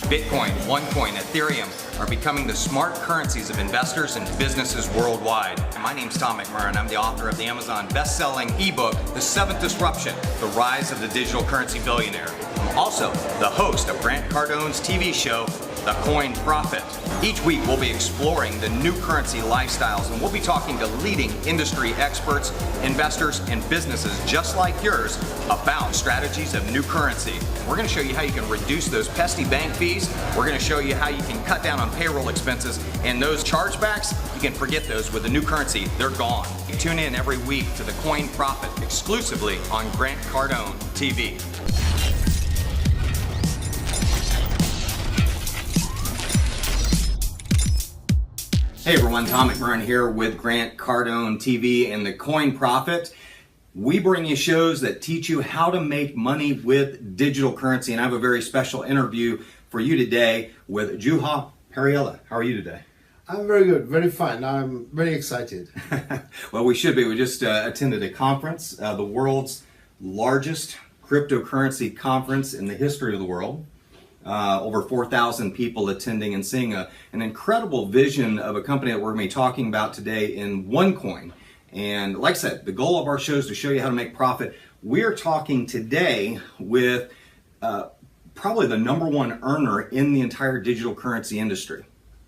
Bitcoin, OneCoin, Ethereum are becoming the smart currencies of investors and businesses worldwide. My name's Tom McMurrain. I'm the author of the Amazon best-selling ebook, The Seventh Disruption, The Rise of the Digital Currency Billionaire. I'm also the host of Grant Cardone's TV show, The Coin Prophet. Each week we'll be exploring the new currency lifestyles, and we'll be talking to leading industry experts, investors, and businesses just like yours about strategies of new currency. We're going to show you how you can reduce those pesky bank fees. We're going to show you how you can cut down on payroll expenses, and those chargebacks, you can forget those with the new currency. They're gone. Tune in every week to The Coin Prophet exclusively on Grant Cardone TV. Hey everyone, Tom McMurrain here with Grant Cardone TV and The Coin Prophet. We bring you shows that teach you how to make money with digital currency, and I have a very special interview for you today with Juha. Parhiala. How are you today? I'm very good, very fine. I'm very excited. Well, we should be. We just attended a conference, the world's largest cryptocurrency conference in the history of the world. Over 4,000 people attending and seeing an incredible vision of a company that we're going to be talking about today in OneCoin. And like I said, the goal of our show is to show you how to make profit. We're talking today with probably the number one earner in the entire digital currency industry,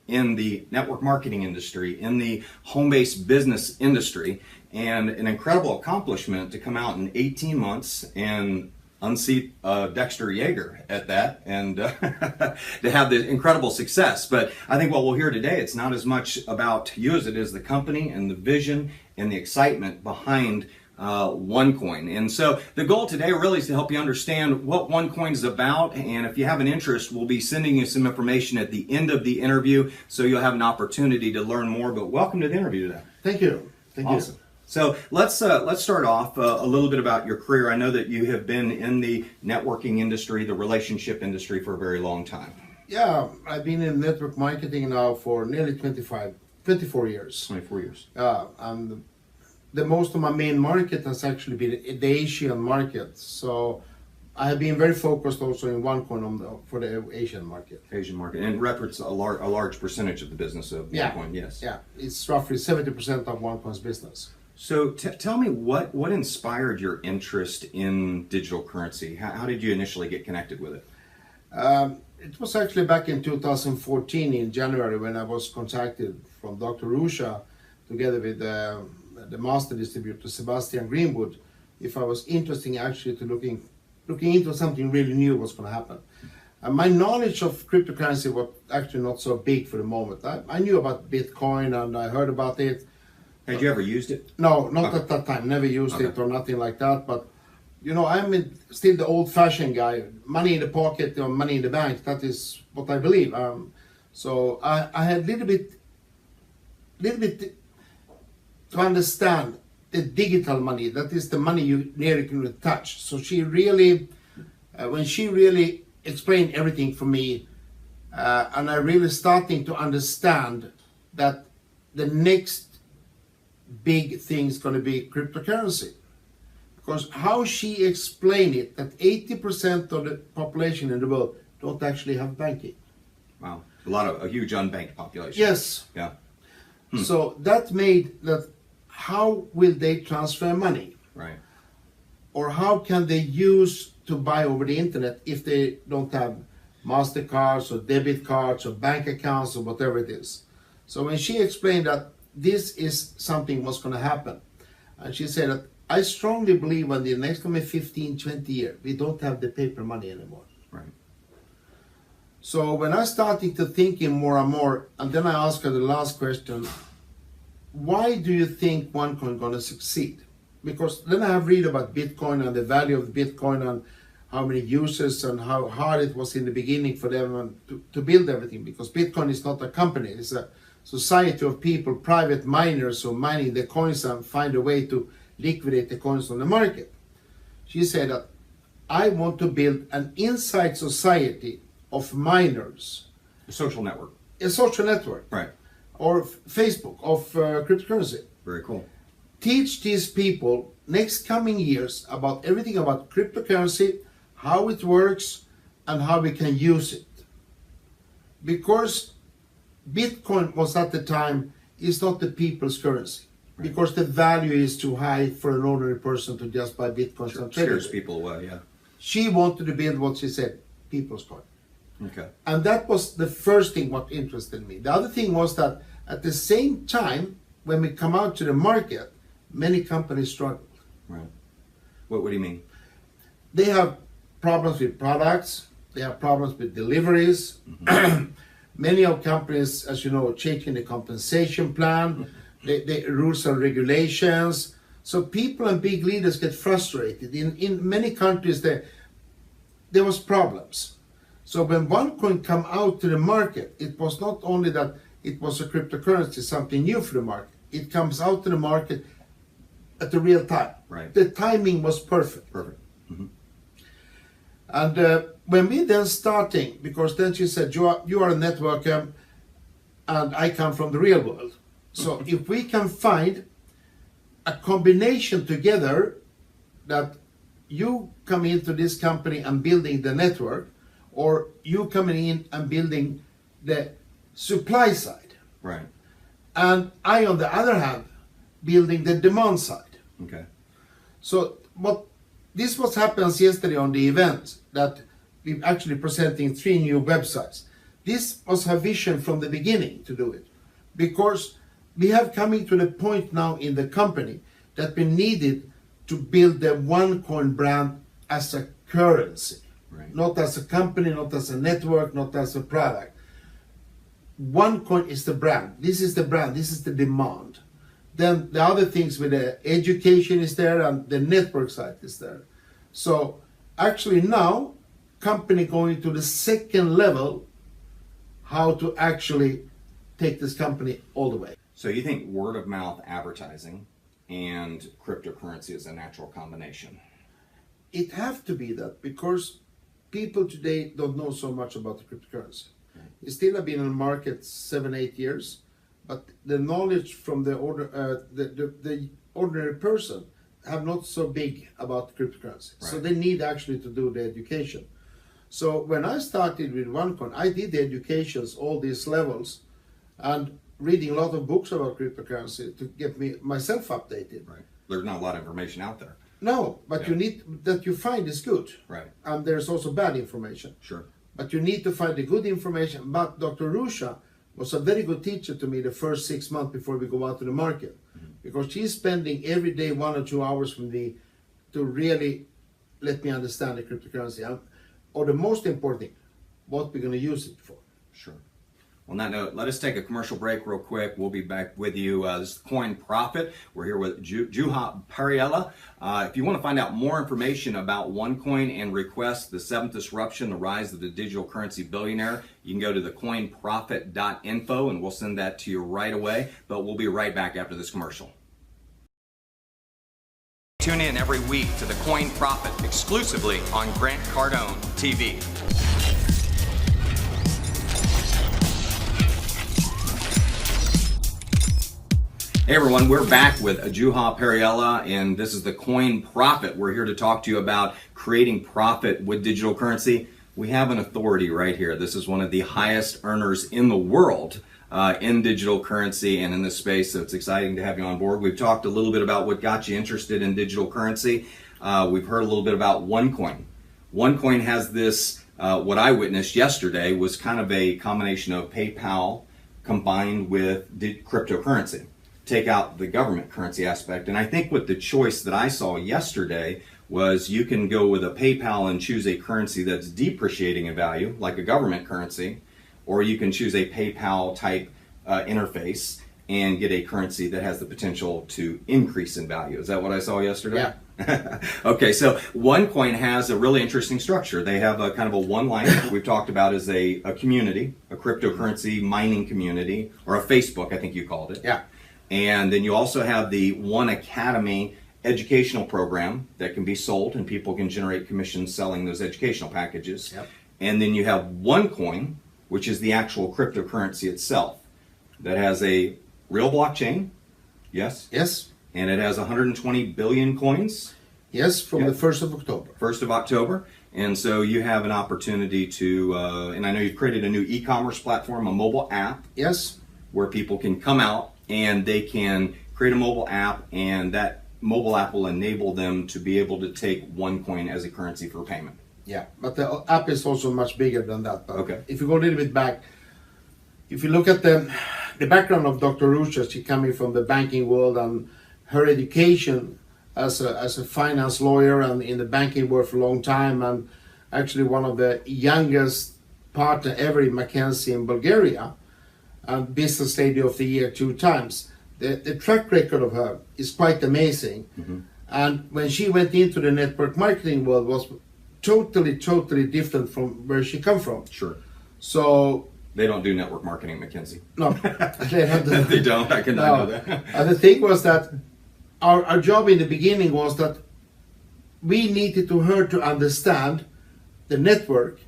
in the network marketing industry, in the home-based business industry, and an incredible accomplishment to come out in 18 months and unseat Dexter Yeager at that, and to have the incredible success. But I think what we'll hear today, it's not as much about you as it is the company and the vision and the excitement behind OneCoin. And so the goal today really is to help you understand what OneCoin is about, and if you have an interest, we'll be sending you some information at the end of the interview, so you'll have an opportunity to learn more. But welcome to the interview today. Thank you. Awesome. So let's start off a little bit about your career. I know that you have been in the networking industry, the relationship industry, for a very long time. Yeah, I've been in network marketing now for nearly 24 years. 24 years. And the most of my main market has actually been the Asian market. So I have been very focused also in OneCoin for the Asian market. Asian market, and represents a large percentage of the business of OneCoin. Yes. Yeah, it's roughly 70% of OneCoin's business. So tell me what inspired your interest in digital currency? How did you initially get connected with it? It was actually back in 2014 in January when I was contacted from Dr. Rusha together with the master distributor Sebastian Greenwood if I was interested actually to looking into something really new was going to happen. My knowledge of cryptocurrency was actually not so big for the moment. I knew about Bitcoin and I heard about it. Had you ever used it? No, not at that time. Never used it or nothing like that. But, you know, I'm still the old-fashioned guy. Money in the pocket or money in the bank, that is what I believe. So I had little bit to understand the digital money. That is the money you nearly can touch. So she really, when she really explained everything for me, and I really starting to understand that the next big thing is going to be cryptocurrency, because how she explained it, that 80% of the population in the world don't actually have banking. Wow, a huge unbanked population. Yes. Yeah. So that made that, how will they transfer money? Right. Or how can they use to buy over the internet if they don't have MasterCards or debit cards or bank accounts or whatever it is? So when she explained that this is something was going to happen, and she said that I strongly believe in the next 15, 20 years, we don't have the paper money anymore. Right. So when I started to thinking more and more, and then I asked her the last question, why do you think OneCoin going to succeed? Because then I have read about Bitcoin and the value of Bitcoin and how many users and how hard it was in the beginning for them to build everything, because Bitcoin is not a company, it's a society of people, private miners who mining the coins and find a way to liquidate the coins on the market. She said that I want to build an inside society of miners. A social network. A social network. Right. Or Facebook of cryptocurrency. Very cool. Teach these people next coming years about everything about cryptocurrency, how it works, and how we can use it. because Bitcoin was at the time is not the people's currency. Right. Because the value is too high for an ordinary person to just buy Bitcoins and trade it. Scares people away, yeah. She wanted to build what she said, people's coin. Okay. And that was the first thing what interested me. The other thing was that at the same time, when we come out to the market, many companies struggle. Right. What do you mean? They have problems with products. They have problems with deliveries. Mm-hmm. Many of companies, as you know, changing the compensation plan, the rules and regulations. So people and big leaders get frustrated. In many countries, there was problems. So when OneCoin come out to the market, it was not only that it was a cryptocurrency, something new for the market. It comes out to the market at the real time. Right. The timing was perfect. Perfect. Mm-hmm. And when we then starting, because then she said, you are a networker and I come from the real world. So if we can find a combination together that you come into this company and building the network, or you coming in and building the supply side. Right. And I, on the other hand, building the demand side. Okay. So this what happens yesterday on the event, that we're actually presenting 3 new websites. This was her vision from the beginning to do it, because we have coming to the point now in the company that we needed to build the OneCoin brand as a currency. Right. Not as a company, not as a network, not as a product. OneCoin is the brand. This is the brand. This is the demand. Then the other things with the education is there and the network side is there. So actually now, company going to the second level, how to actually take this company all the way. So you think word of mouth advertising and cryptocurrency is a natural combination? It have to be that, because people today don't know so much about the cryptocurrency. Right. It still have been in the market 7-8 years, but the knowledge from the ordinary person have not so big about cryptocurrency. Right. So they need actually to do the education. So when I started with OneCoin, I did the educations, all these levels, and reading a lot of books about cryptocurrency to get myself updated. Right. There's not a lot of information out there. No, but you need that you find is good. Right. And there's also bad information. Sure. But you need to find the good information. But Dr. Rusha was a very good teacher to me the first 6 months before we go out to the market. Mm-hmm. Because she's spending every day 1 or 2 hours with me to really let me understand the cryptocurrency. Or the most important thing, what we're going to use it for. Sure. On that note, let us take a commercial break real quick. We'll be back with you. This is Coin Profit. We're here with Juha Parhiala. If you want to find out more information about OneCoin and request the 7th disruption, the rise of the digital currency billionaire, you can go to thecoinprofit.info and we'll send that to you right away. But we'll be right back after this commercial. Tune in every week to the Coin Profit exclusively on Grant Cardone TV. Hey everyone, we're back with Juha Parhiala, and this is the Coin Profit. We're here to talk to you about creating profit with digital currency. We have an authority right here. This is one of the highest earners in the world in digital currency and in this space, so it's exciting to have you on board. We've talked a little bit about what got you interested in digital currency. We've heard a little bit about OneCoin. OneCoin has this, what I witnessed yesterday was kind of a combination of PayPal combined with cryptocurrency. Take out the government currency aspect. And I think what the choice that I saw yesterday was you can go with a PayPal and choose a currency that's depreciating in value, like a government currency, or you can choose a PayPal type interface and get a currency that has the potential to increase in value. Is that what I saw yesterday? Yeah. Okay, so OneCoin has a really interesting structure. They have a kind of a OneLife we've talked about as a community, a cryptocurrency mining community, or a Facebook, I think you called it. Yeah. And then you also have the One Academy educational program that can be sold and people can generate commissions selling those educational packages. Yep. And then you have OneCoin, which is the actual cryptocurrency itself that has a real blockchain. Yes? Yes. And it has 120 billion coins. Yes, from the 1st of October. 1st of October. And so you have an opportunity to, and I know you've created a new e-commerce platform, a mobile app, Yes. where people can come out and they can create a mobile app, and that mobile app will enable them to be able to take OneCoin as a currency for payment. Yeah, but the app is also much bigger than that. But Okay. if you go a little bit back, if you look at the background of Dr. Rusha, she coming from the banking world, and her education as a finance lawyer and in the banking world for a long time, and actually one of the youngest partner ever in McKinsey in Bulgaria, and Business Lady of the Year 2 times. The track record of her is quite amazing. And when she went into the network marketing world, was totally different from where she come from. Sure. So They don't do network marketing at McKinsey. no, they have the, They don't. I cannot know that. And the thing was that our job in the beginning was that we needed to her to understand the network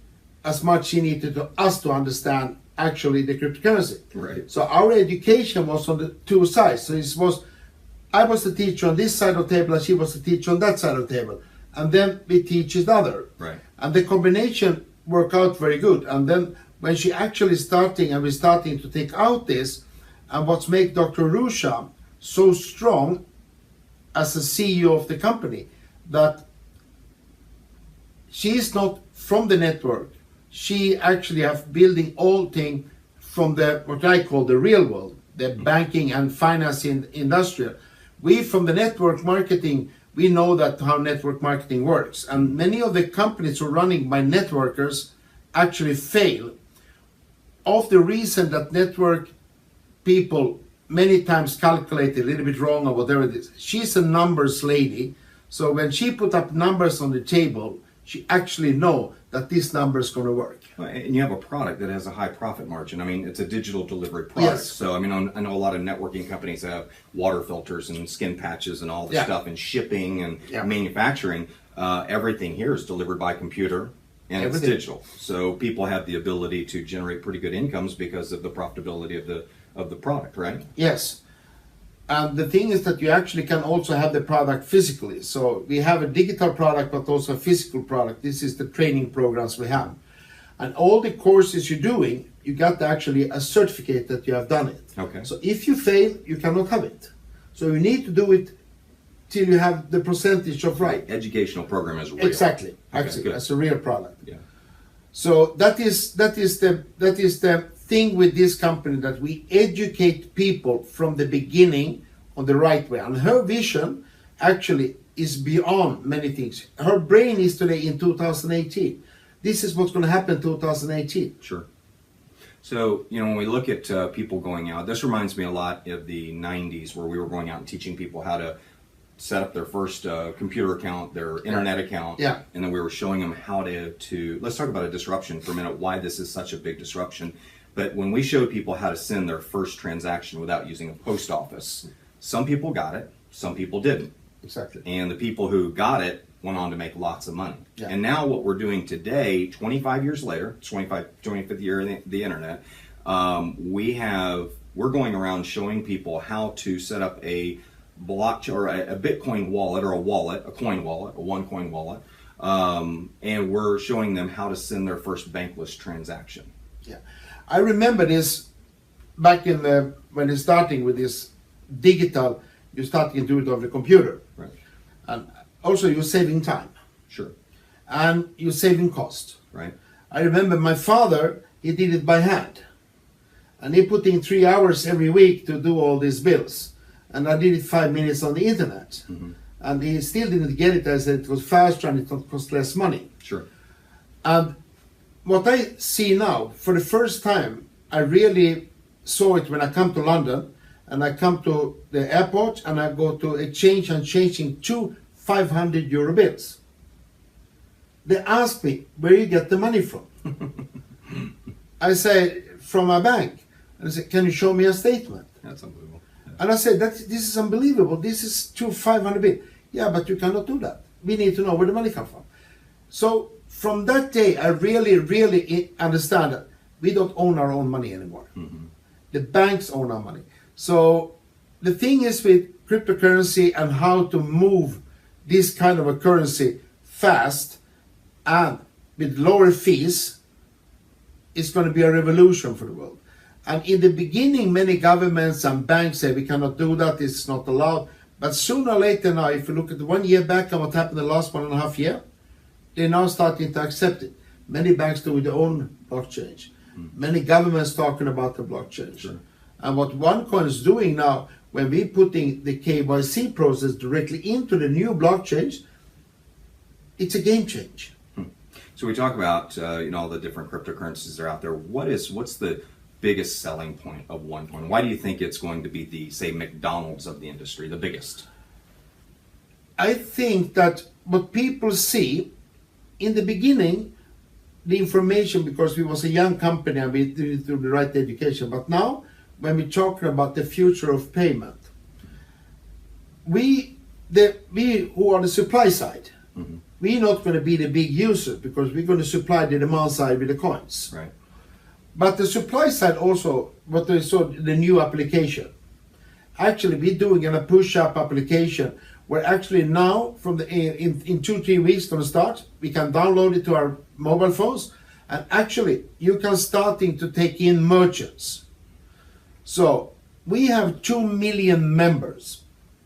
as much she needed to us to understand actually the cryptocurrency. Right. So our education was on the two sides. So it was, I was the teacher on this side of the table and she was the teacher on that side of the table. And then we teach each other. Right. And the combination worked out very good. And then when she actually we're starting to take out this, and what's make Dr. Rusha so strong as a CEO of the company, that she is not from the network. She actually have building all thing from the what I call the real world, the banking and financing industrial. We from the network marketing, we know that how network marketing works, and many of the companies who are running by networkers actually fail. Of the reason that network people many times calculate a little bit wrong or whatever it is. She's a numbers lady, so when she put up numbers on the table, she actually know that this number is going to work. And you have a product that has a high profit margin. I mean, it's a digital delivery product. Yes. So, I mean, I know a lot of networking companies have water filters and skin patches and all this Yeah. stuff, and shipping and Yeah. manufacturing. Everything here is delivered by computer, and Everything. it's digital. So people have the ability to generate pretty good incomes because of the profitability of the product, right? Yes. And the thing is that you actually can also have the product physically. So we have a digital product, but also a physical product. This is the training programs we have. And all the courses you're doing, you got actually a certificate that you have done it. Okay. So if you fail, you cannot have it. So you need to do it till you have the percentage of right. Educational program is real. Exactly. Okay, Actually, good. as a real product. Yeah. So that is the thing with this company, that we educate people from the beginning on the right way. And her vision actually is beyond many things. Her brain is today in 2018. This is what's going to happen in 2018. Sure. So, you know, when we look at people going out, this reminds me a lot of the 90s, where we were going out and teaching people how to set up their first computer account, their internet account. Yeah. And then we were showing them how to let's talk about a disruption for a minute, why this is such a big disruption. But when we showed people how to send their first transaction without using a post office, some people got it, some people didn't. Exactly. And the people who got it went on to make lots of money. Yeah. And now what we're doing today, 25 years later, 25th year of the internet, we're going around showing people how to set up a blockchain or a Bitcoin wallet, or a coin wallet, a OneCoin wallet, and we're showing them how to send their first bankless transaction. Yeah, I remember this back in when you're starting with this digital, you're starting to do it on the computer. Right. And also you're saving time Sure. and you're saving cost. Right. I remember my father, he did it by hand. And he put in 3 hours every week to do all these bills. And I did it 5 minutes on the internet. Mm-hmm. And he still didn't get it. I said it was faster and it would cost less money. Sure. And what I see now, for the first time, I really saw it when I come to London and I come to the airport and I go to exchange and changing 2 500 euro bills. They ask me, where you get the money from? I say, from my bank. And they say, can you show me a statement? That's unbelievable. And I said, this is unbelievable. This is 2 500 bills. Yeah, but you cannot do that. We need to know where the money comes from. So from that day, I really understand that we don't own our own money anymore. Mm-hmm. The banks own our money. So the thing is with cryptocurrency and how to move this kind of a currency fast, and with lower fees, it's going to be a revolution for the world. And in the beginning, many governments and banks say we cannot do that, it's not allowed. But sooner or later now, if you look at 1 year back and what happened the last 1.5 years, they're now starting to accept it. Many banks doing their own blockchain. Many governments talking about the blockchain. Sure. And what OneCoin is doing now, when we're putting the KYC process directly into the new blockchains, it's a game change. So we talk about all the different cryptocurrencies that are out there. What's the biggest selling point of OneCoin? Why do you think it's going to be the, say, McDonald's of the industry, the biggest? I think that what people see in the beginning, the information, because we was a young company and we didn't do the right education, but now when we're talking about the future of payment, we who are the supply side, we're not going to be the big user because we're going to supply the demand side with the coins. Right. But the supply side also, what they saw, the new application. Actually, we're doing a push-up application where actually now, from the in 2-3 weeks going to start, we can download it to our mobile phones, and actually you can starting to take in merchants. So we have 2 million members,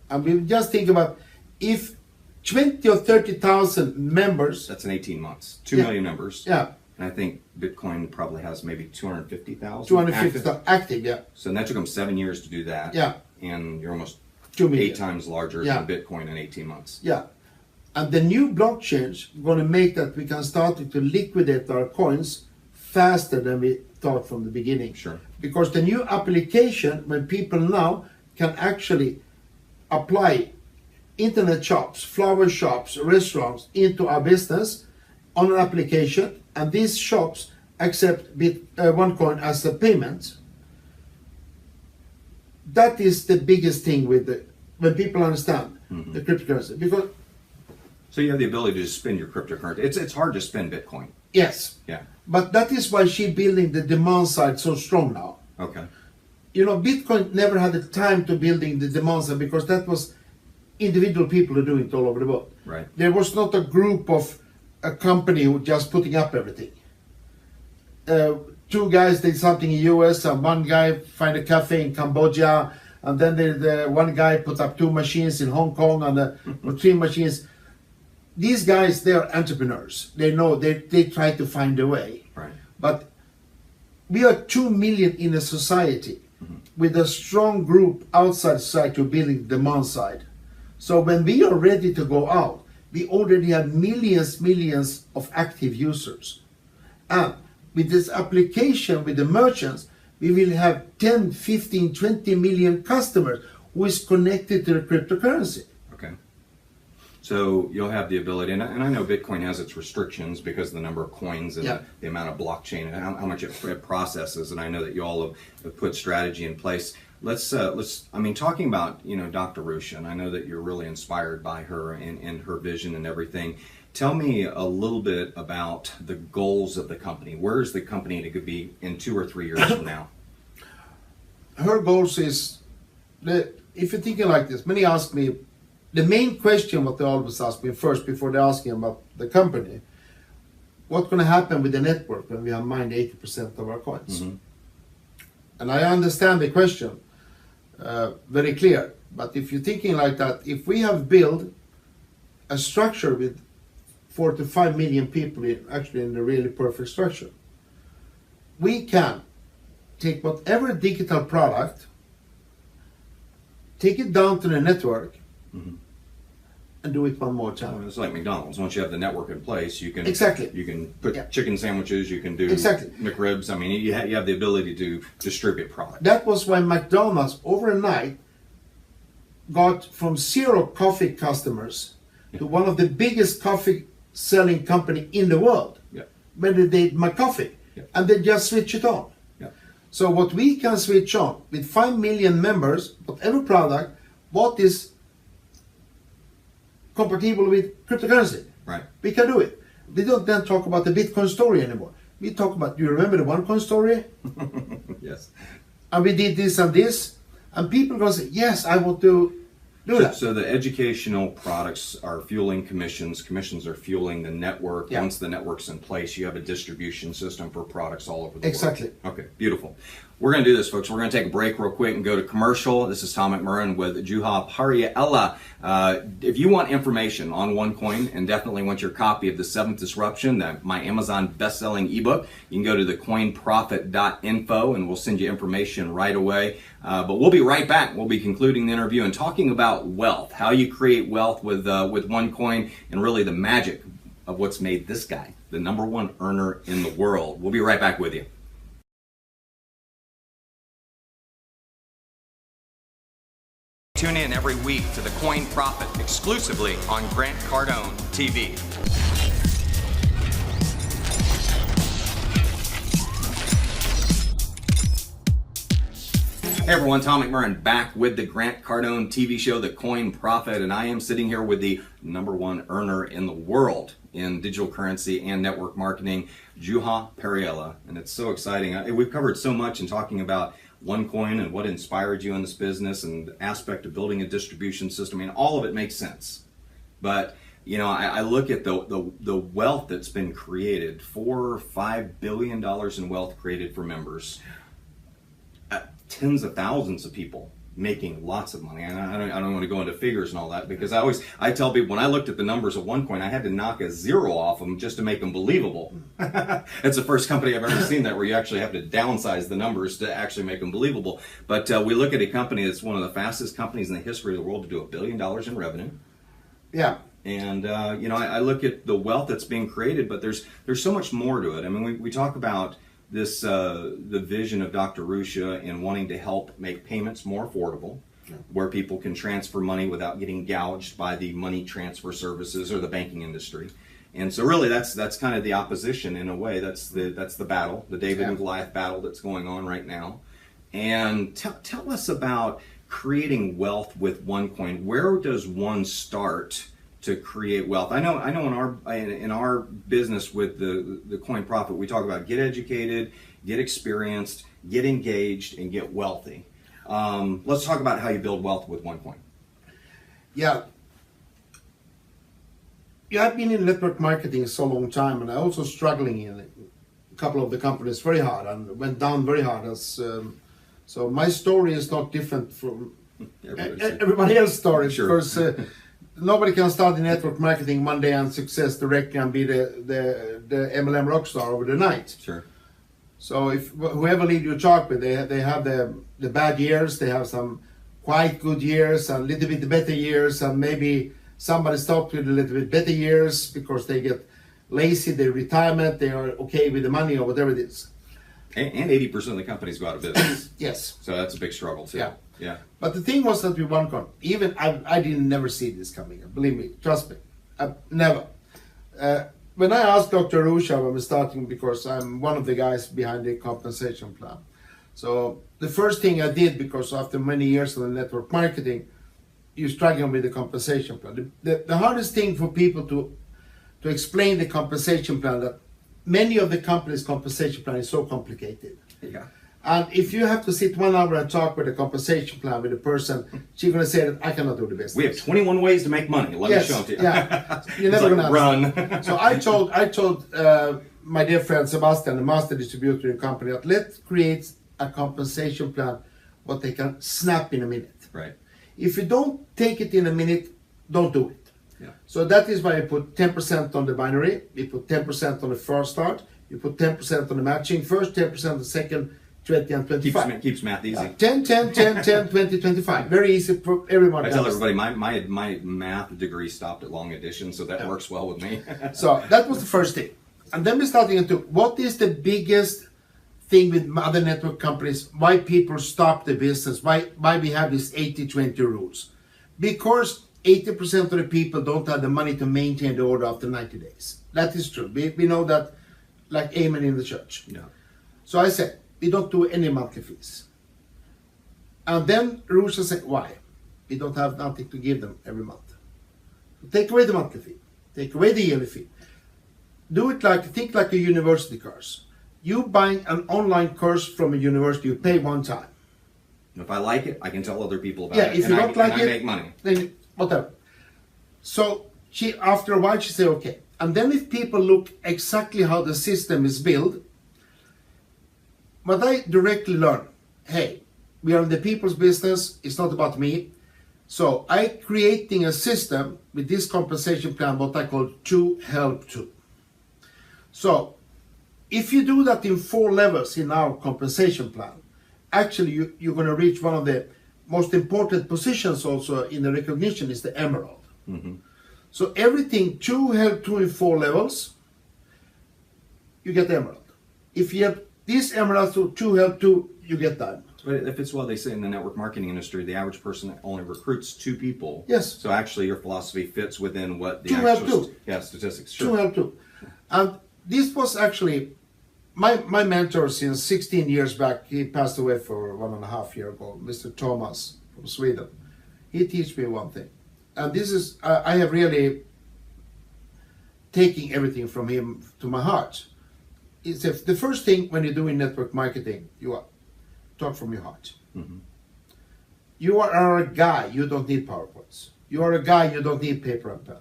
and we just think about if 20 or 30,000 members. That's in 18 months. 2 million members. Yeah. And I think Bitcoin probably has maybe 250,000. 250,000 active, yeah. So that took them 7 years to do that. Yeah. And you're almost 2 million. 8 times larger Yeah. than Bitcoin in 18 months. Yeah. And the new blockchains going to make that we can start to liquidate our coins faster than we thought from the beginning. Sure. Because the new application, when people now can actually apply internet shops, flower shops, restaurants into our business on an application, and these shops accept OneCoin as a payment. That is the biggest thing when people understand the cryptocurrency. Because So you have the ability to spend your cryptocurrency. It's hard to spend Bitcoin. yes, Yeah. but that is why she's building the demand side so strong now. Okay. Bitcoin never had the time to building the demand side because that was individual people who do it all over the world. Right. There was not a group of a company who just putting up everything. 2 guys did something in US, and 1 guy find a cafe in Cambodia, and then the 1 guy put up 2 machines in Hong Kong and 3 machines. These guys, they're entrepreneurs. They know they try to find a way. Right. But we are 2 million in a society with a strong group outside society building the demand side. So when we are ready to go out, we already have millions of active users. And with this application with the merchants, we will have 10, 15, 20 million customers who is connected to the cryptocurrency. Okay. So you'll have the ability, and I know Bitcoin has its restrictions because of the number of coins and Yeah. the amount of blockchain and how much it processes. And I know that you all have put strategy in place. Let's talking about, Dr. Rusha, and I know that you're really inspired by her and her vision and everything. Tell me a little bit about the goals of the company. Where is the company to be in 2 or 3 years from now? Her goals is, if you're thinking like this, many ask me, the main question what they always ask me first before they asking about the company, what's going to happen with the network when we have mined 80% of our coins? And I understand the question very clear, but if you're thinking like that, if we have built a structure with 4 to 5 million people actually in a really perfect structure, we can take whatever digital product, take it down to the network, and do it one more time. It's like McDonald's. Once you have the network in place, you can Exactly. You can put chicken sandwiches. You can do Exactly. McRibs. I mean, you have the ability to distribute product. That was why McDonald's overnight got from 0 coffee customers to one of the biggest coffee selling company in the world. Yeah. When they did McCoffee, and they just switch it on. Yeah. So what we can switch on with 5 million members, whatever product, what is compatible with cryptocurrency. Right. We can do it. We don't then talk about the Bitcoin story anymore. We talk about, do you remember the OneCoin story? Yes. And we did this and this. And people are going to say, yes, I want to do that. So the educational products are fueling commissions. Commissions are fueling the network. Yeah. Once the network's in place, you have a distribution system for products all over the Exactly. world. Okay, beautiful. We're going to do this, folks. We're going to take a break real quick and go to commercial. This is Tom McMurrain with Juha Parhiala. If you want information on OneCoin and definitely want your copy of The Seventh Disruption, my Amazon best-selling ebook, you can go to thecoinprofit.info and we'll send you information right away. But we'll be right back. We'll be concluding the interview and talking about wealth, how you create wealth with OneCoin, and really the magic of what's made this guy the #1 earner in the world. We'll be right back with you. Tune in every week to The Coin Profit exclusively on Grant Cardone TV. Hey everyone, Tom McMurrain back with the Grant Cardone TV show, The Coin Profit, and I am sitting here with the #1 earner in the world in digital currency and network marketing, Juha Parhiala, and it's so exciting. We've covered so much in talking about OneCoin and what inspired you in this business and the aspect of building a distribution system. I mean, all of it makes sense. But, you know, I look at the wealth that's been created, $4 or $5 billion in wealth created for members, tens of thousands of people making lots of money. And I don't want to go into figures and all that, because I tell people, when I looked at the numbers of OneCoin, I had to knock a zero off them just to make them believable. It's the first company I've ever seen that where you actually have to downsize the numbers to actually make them believable. But we look at a company that's one of the fastest companies in the history of the world to do $1 billion in revenue. Yeah. And you know, I look at the wealth that's being created, but there's so much more to it. I mean, we talk about this the vision of Dr. Rusha in wanting to help make payments more affordable, where people can transfer money without getting gouged by the money transfer services or the banking industry. And so really that's kind of the opposition in a way. That's the battle, the David and Goliath battle that's going on right now. And tell us about creating wealth with OneCoin. Where does one start to create wealth? I know in our business with the Coin Profit, we talk about get educated, get experienced, get engaged, and get wealthy. Let's talk about how you build wealth with OneCoin. Yeah. Yeah, I've been in network marketing so long time, and I also struggling in a couple of the companies very hard and went down very hard. So my story is not different from everybody else's story. Sure. Because nobody can start in network marketing one day and success directly and be the MLM rockstar over the night. Sure. So if whoever lead you talk with, they have the bad years, they have some quite good years and a little bit better years, and maybe somebody stopped with a little bit better years because they get lazy, they retirement, they are okay with the money or whatever it is. And 80% of the companies go out of business. Yes. So that's a big struggle too. Yeah. Yeah. But the thing was that with OneCoin, even I didn't never see this coming. Believe me, trust me, never. When I asked Dr. Rusha when we're starting, because I'm one of the guys behind the compensation plan. So the first thing I did, because after many years of network marketing, you're struggling with the compensation plan. The hardest thing for people to explain the compensation plan, that many of the companies' compensation plan is so complicated. Yeah. And if you have to sit 1 hour and talk with a compensation plan with a person, she's going to say that I cannot do the business. We have 21 ways to make money. Let me show it to you. Yeah. You're never like, going to run. So I told my dear friend Sebastian, the master distributor in the company, that let's create a compensation plan what they can snap in a minute. Right. If you don't take it in a minute, don't do it. Yeah. So that is why I put 10% on the binary, you put 10% on the first start, you put 10% on the matching first, 10% the second, 20 and 25. Keeps math easy. 10, 10, 10, 10, 20, 25. Very easy for everyone. I tell everybody my math degree stopped at long addition, so that works well with me. So that was the first thing. And then we're starting into what is the biggest thing with other network companies, why people stop the business, why we have these 80-20 rules. Because 80% of the people don't have the money to maintain the order after 90 days. That is true. We know that like amen in the church. Yeah. So I said, we don't do any monthly fees. And then Rusha said, why? We don't have nothing to give them every month. So take away the monthly fee. Take away the yearly fee. Do it think like a university course. You buy an online course from a university, you pay one time. If I like it, I can tell other people about Yeah, it. if you don't like I it, make money. then whatever. So she, after a while, she said, okay. And then if people look exactly how the system is built, what I directly learned, hey, we are in the people's business. It's not about me. So I creating a system with this compensation plan, what I call to help to. So if you do that in 4 levels in our compensation plan, actually you're going to reach one of the most important positions also in the recognition is the emerald. Mm-hmm. So everything to help to in 4 levels, you get emerald. If you have this emerald to help to, you get diamond. But if it's what they say in the network marketing industry, the average person only recruits 2 people. Yes. So actually, your philosophy fits within what the To help to. Yeah, statistics. To Sure. help to. And this was actually my mentor since 16 years back. He passed away for 1.5 years ago, Mr. Thomas from Sweden. He teach me one thing. And this is, I have really taken everything from him to my heart. It's if the first thing when you're doing network marketing, you are talk from your heart. Mm-hmm. You are a guy, you don't need PowerPoints. You are a guy, you don't need paper and pen.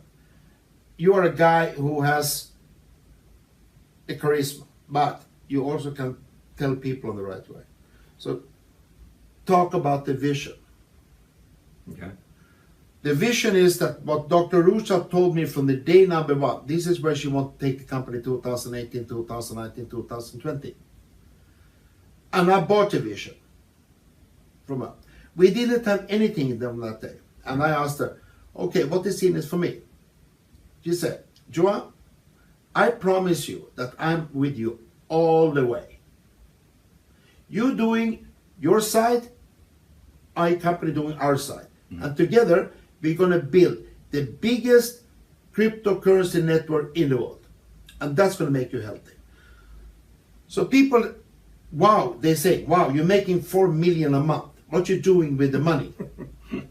You are a guy who has a charisma, but you also can tell people in the right way. So talk about the vision. Okay. The vision is that what Dr. Rusha told me from the day number 1, this is where she wants to take the company 2018, 2019, 2020. And I bought a vision from her. We didn't have anything in them that day. And I asked her, okay, what is in it for me? She said, Juha, I promise you that I'm with you all the way. You doing your side, I company doing our side. Mm-hmm. And together, we're going to build the biggest cryptocurrency network in the world. And that's going to make you healthy. So people, wow, they say, wow, you're making 4 million a month. What you doing with the money?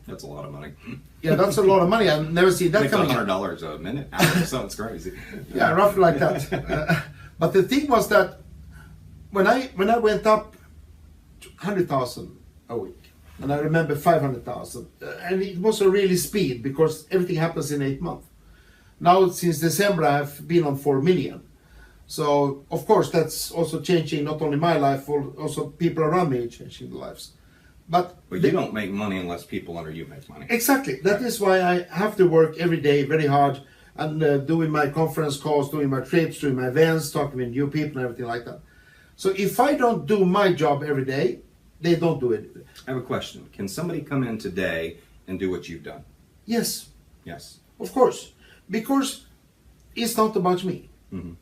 That's a lot of money. Yeah, that's a lot of money. I've never seen that Makes coming. $100 a minute. That sounds crazy. Yeah, roughly like that. But the thing was that when I went up to 100,000 a week, and I remember 500,000, and it was a really speed because everything happens in 8 months. Now since December I've been on 4 million. So of course that's also changing not only my life, also people around me changing their lives. But you don't make money unless people under you make money. Exactly. That is why I have to work every day very hard and doing my conference calls, doing my trips, doing my events, talking with new people and everything like that. So if I don't do my job every day, they don't do it. I have a question. Can somebody come in today and do what you've done? Yes. Yes. Of course. Because it's not about me. Mm-hmm.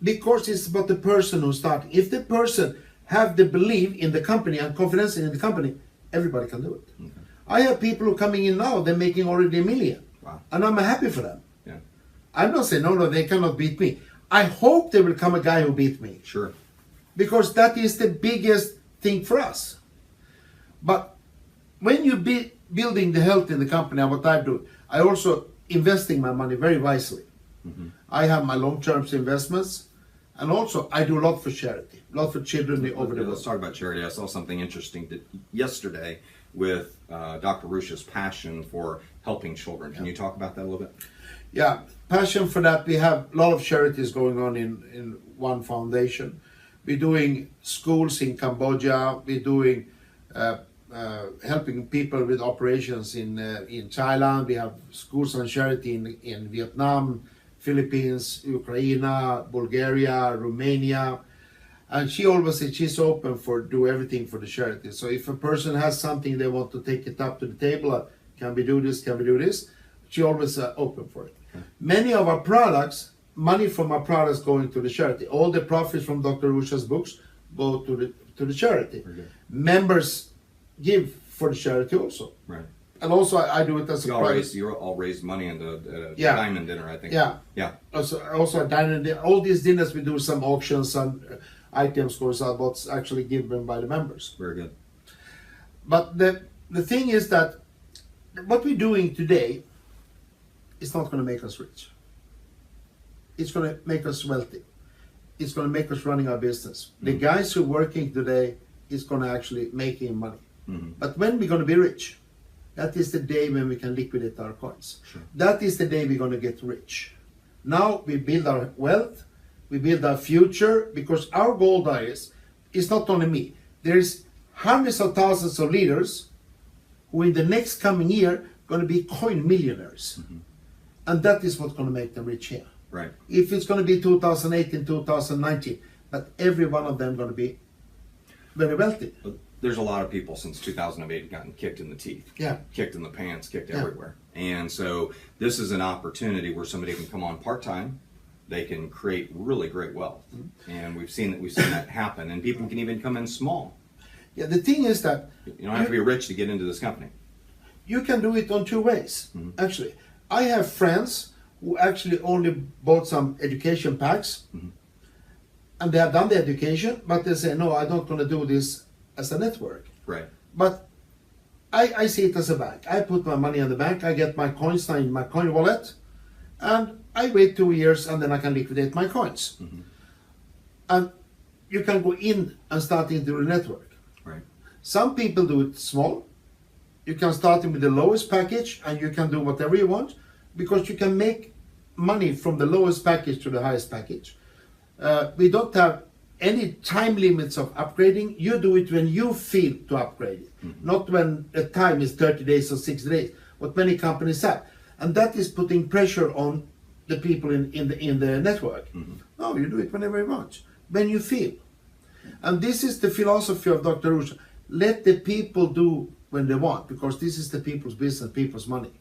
Because it's about the person who's starting. If the person have the belief in the company and confidence in the company, everybody can do it. Okay. I have people who are coming in now, they're making already $1 million. Wow. And I'm happy for them. Yeah. I'm not saying, no, they cannot beat me. I hope there will come a guy who beat me. Sure. Because that is the biggest thing for us. But when you be building the health in the company, and what I do, I also investing my money very wisely. Mm-hmm. I have my long-term investments, and also I do a lot for charity, a lot for children over the world. Let's talk about charity. I saw something interesting yesterday with Dr. Rusha's passion for helping children. Can you talk about that a little bit? Yeah, passion for that. We have a lot of charities going on in one foundation. We're doing schools in Cambodia. We're doing helping people with operations in Thailand. We have schools and charity in Vietnam, Philippines, Ukraine, Bulgaria, Romania. And she always said she's open for do everything for the charity. So if a person has something they want to take it up to the table, can we do this, can we do this? She always open for it. Okay. Many of our products, money from our products going to the charity. All the profits from Dr. Rusha's books go to the charity. Okay. Members give for the charity also. Right. And also I do it as a private. You all raise money in the diamond dinner, I think. Yeah. Yeah. Also a diamond dinner. All these dinners we do some auctions and items goes out what's actually given by the members. Very good. But the thing is that what we're doing today is not going to make us rich. It's going to make us wealthy. It's going to make us running our business. Mm-hmm. The guys who are working today is going to actually making money. But when we're going to be rich? That is the day when we can liquidate our coins. Sure. That is the day we're going to get rich. Now we build our wealth, we build our future, because our goal there is not only me. There is hundreds of thousands of leaders who in the next coming year going to be coin millionaires. And that is what's going to make them rich here. Right. If it's going to be 2018, 2019, but every one of them going to be very wealthy. There's a lot of people since 2008 gotten kicked in the teeth, kicked in the pants, kicked everywhere. And so this is an opportunity where somebody can come on part-time, they can create really great wealth. And we've seen that happen, and people can even come in small. Yeah, the thing is that you don't have to be rich to get into this company. You can do it on two ways, actually. I have friends who actually only bought some education packs, and they have done the education, but they say, no, I don't want to do this as a network. Right. But I see it as a bank. I put my money in the bank, I get my coins now in my coin wallet, and I wait 2 years and then I can liquidate my coins. And you can go in and start into the network. Right. Some people do it small. You can start with the lowest package and you can do whatever you want, because you can make money from the lowest package to the highest package. We don't have any time limits of upgrading. You do it when you feel to upgrade it, not when the time is 30 days or 60 days, what many companies have. And that is putting pressure on the people in the network. No, you do it whenever you want, when you feel. And this is the philosophy of Dr. Rusha. Let the people do when they want, because this is the people's business, people's money,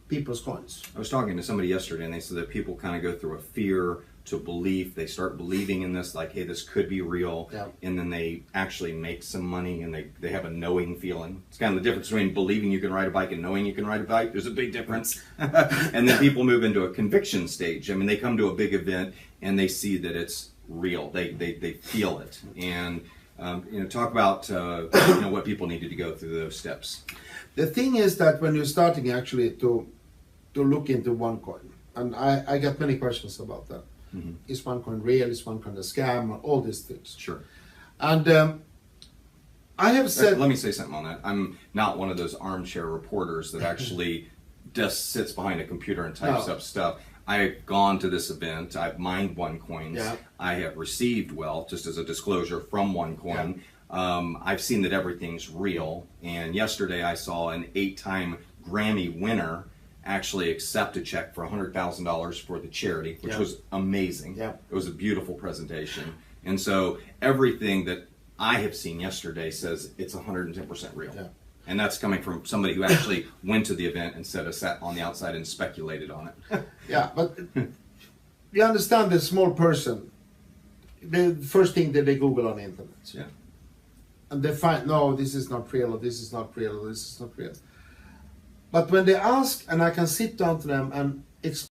people's coins. I was talking to somebody yesterday, and they said that people kind of go through a fear to belief. They start believing in this, like, hey, this could be real, and then they actually make some money, and they have a knowing feeling. It's kind of the difference between believing you can ride a bike and knowing you can ride a bike. There's a big difference. And then people move into a conviction stage. I mean, they come to a big event, and they see that it's real. They feel it. And talk about what people needed to go through those steps. The thing is that when you're starting actually to look into OneCoin, and I get many questions about that. Is OneCoin real? Is OneCoin a scam? All these things. Sure. And I have said... Let me say something on that. I'm not one of those armchair reporters that actually just sits behind a computer and types up stuff. I've gone to this event. I've mined OneCoins. I have received wealth, just as a disclosure, from OneCoin. I've seen that everything's real. And yesterday I saw an 8-time Grammy winner actually accept a check for $100,000 for the charity, which was amazing. It was a beautiful presentation. And so everything that I have seen yesterday says it's 110% real. And that's coming from somebody who actually went to the event instead of sat on the outside and speculated on it. But you understand, the small person, the first thing that they Google on the internet. And they find, no, this is not real, or this is not real, or this is not real. But when they ask, and I can sit down to them and explain,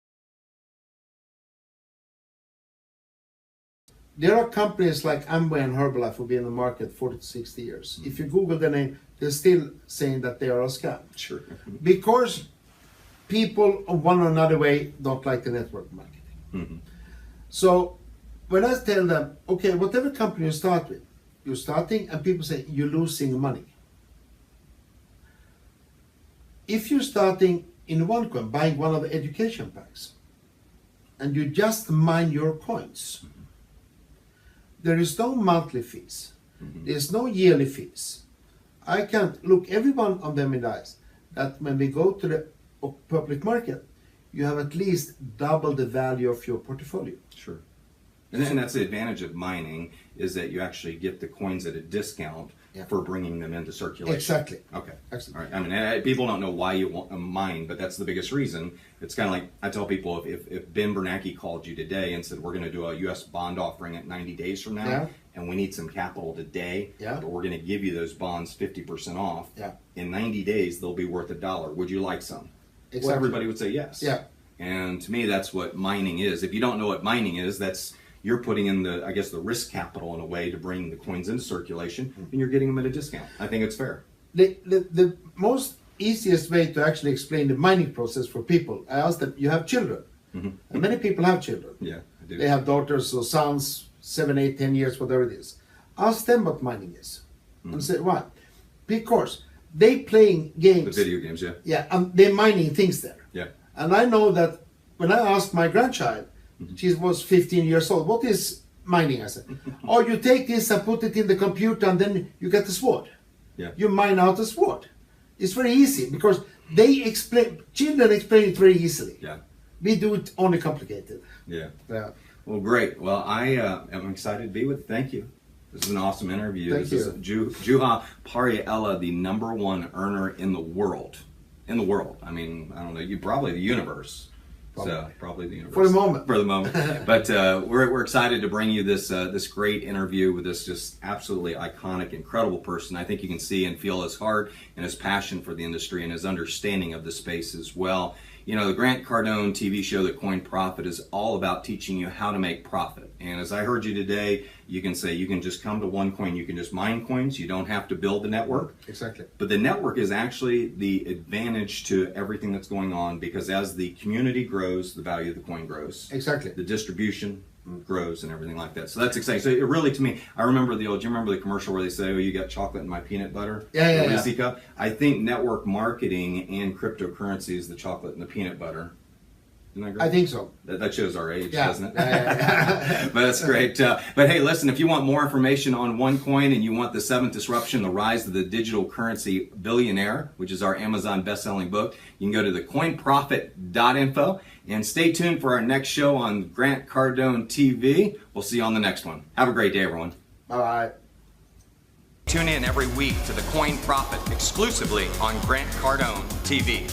there are companies like Amway and Herbalife who have been in the market 40 to 60 years. If you Google their name, they're still saying that they are a scam. Sure. Because people, one or another way, don't like the network marketing. So when I tell them, okay, whatever company you start with, you're starting, and people say, you're losing money. If you're starting in OneCoin, buying one of the education packs, and you just mine your coins, there is no monthly fees. There's no yearly fees. I can't look everyone on them in the eyes that when we go to the public market, you have at least double the value of your portfolio. Sure. And that's the advantage of mining, is that you actually get the coins at a discount for bringing them into circulation. Exactly. Okay. Excellent. All right. I mean, people don't know why you want to mine, but that's the biggest reason. It's kind of like, I tell people, if Ben Bernanke called you today and said, we're going to do a U.S. bond offering at 90 days from now, and we need some capital today, but we're going to give you those bonds 50% off, in 90 days, they'll be worth $1. Would you like some? Exactly. Well, everybody would say yes. And to me, that's what mining is. If you don't know what mining is, you're putting in the risk capital in a way to bring the coins into circulation, and you're getting them at a discount. I think it's fair. The most easiest way to actually explain the mining process for people, I ask them, you have children. And many people have children. I do. They have daughters or sons, 7, 8, 10 years, whatever it is. Ask them what mining is. And say, why? because they playing games. The video games, yeah. Yeah, and they're mining things there. Yeah. And I know that when I asked my grandchild, she was 15 years old, what is mining? I said, oh, you take this and put it in the computer and then you get the sword. Yeah. You mine out the sword. It's very easy because children explain it very easily. Yeah. We do it only complicated. Yeah. Yeah. Well, great. Well, I am excited to be with you. Thank you. This is an awesome interview. Thank this is Juha Parhiala, the #1 earner in the world. In the world. I mean, I don't know. You probably the universe. Probably the universe. For the moment. For the moment. But we're excited to bring you this great interview with this just absolutely iconic, incredible person. I think you can see and feel his heart and his passion for the industry and his understanding of the space as well. You know, the Grant Cardone TV show, The Coin Profit, is all about teaching you how to make profit. And as I heard you today, you can say you can just come to OneCoin, you can just mine coins, you don't have to build the network. Exactly. But the network is actually the advantage to everything that's going on, because as the community grows, the value of the coin grows. Exactly. The distribution grows and everything like that. So that's exciting. So it really, to me, I remember do you remember the commercial where they say, oh, you got chocolate in my peanut butter? Yeah. Reese cup? I think network marketing and cryptocurrency is the chocolate and the peanut butter. Isn't that great? I think so. That shows our age, Yeah. doesn't it? Yeah. But that's great. But hey, listen, if you want more information on OneCoin and you want The Seventh Disruption, The Rise of the Digital Currency Billionaire, which is our Amazon best-selling book, you can go to thecoinprofit.info. And stay tuned for our next show on Grant Cardone TV. We'll see you on the next one. Have a great day, everyone. Bye-bye. Tune in every week to The Coin Profit exclusively on Grant Cardone TV.